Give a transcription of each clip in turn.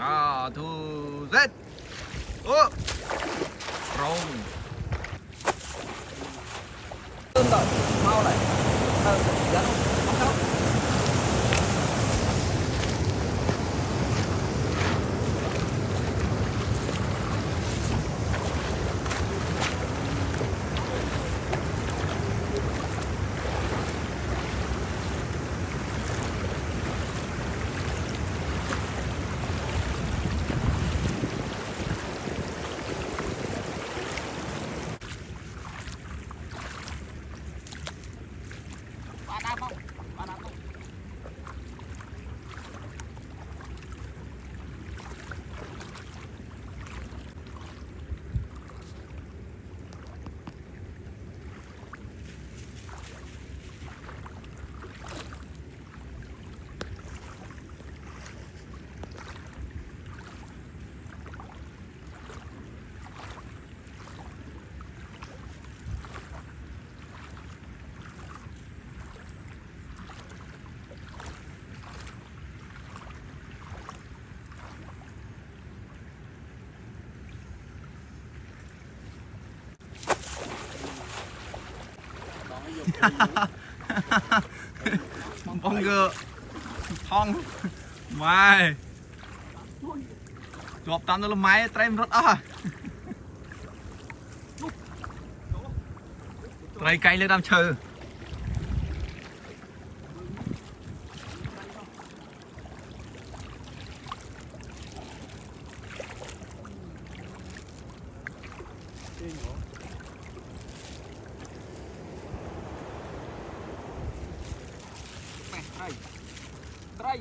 Đó, thu giết. Ô. Rồng. Tương tự mau này. Dẫn không đâu. Bông gơ thong mày chụp tao nó máy trem rất trai cây lên đam chờ Trai.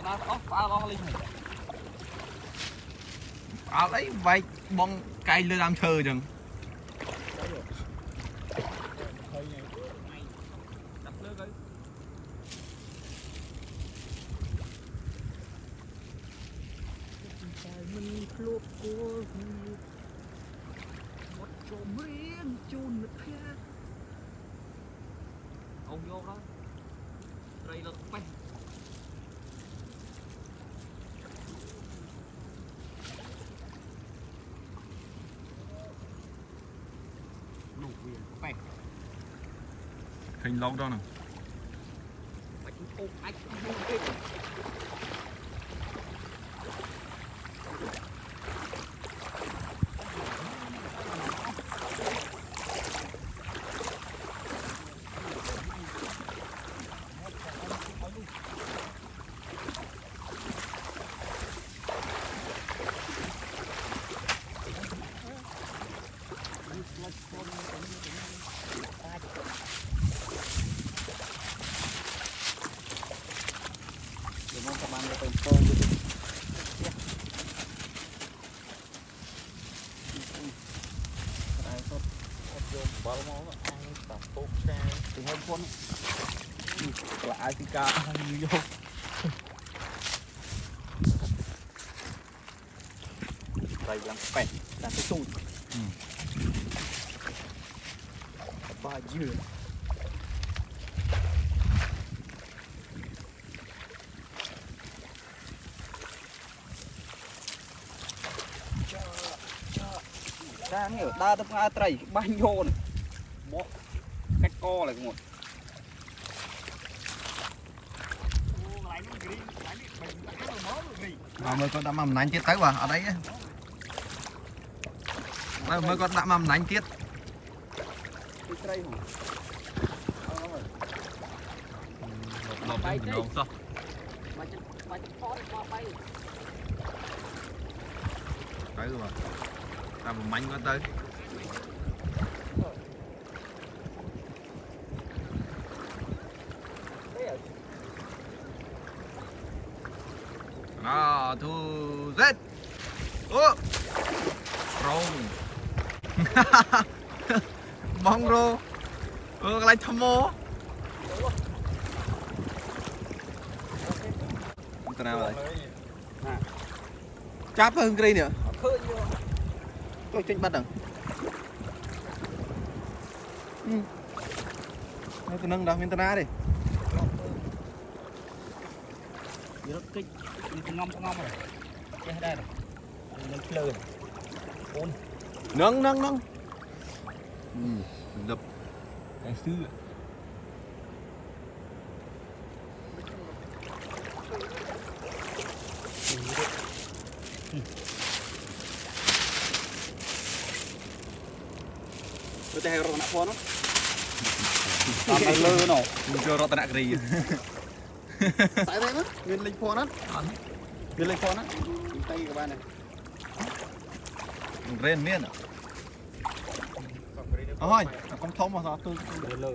Nó có phá lo lên này. lấy vậy bông cây lên đam chờ chừng Mình lột của một chỗ riêng chun được khác. Ông vô đó. Đây là quay. Nụ quyền quay. hình lâu đó nè Bạch ô ách. Mong các bạn có tầm phô đây tốt vô bao máu ăn tập tốt xe từ hôm con là ai thì cả ăn vô đây làm bẹt làm cái tụi ba dưa đang ở đa tập a trai bao nhiêu này bó cách co lại một mới có đạm mầm nánh tiết tới vào ở đấy mới có đạm mầm nánh tiết tới rồi làm một mảnh có tới đó thu giết ô rồng bông rô lại thầm mô cái nào vậy chắp hơn cái nữa tôi trên bắt đằng cái nâng đâu miền Tây đi rất kích ngâm rồi ចេះដែរនឹងភ្លើនអូន nâng đập តែស៊ឺ tôi thấy rồi nãy phone nóតាមទៅលើណោ cho rót nặng gì tại đây đó nguyên linh phone đó អត់ nguyên linh phone đó tay các bạn này ren miên à thôi con thông mà sao tôi លើ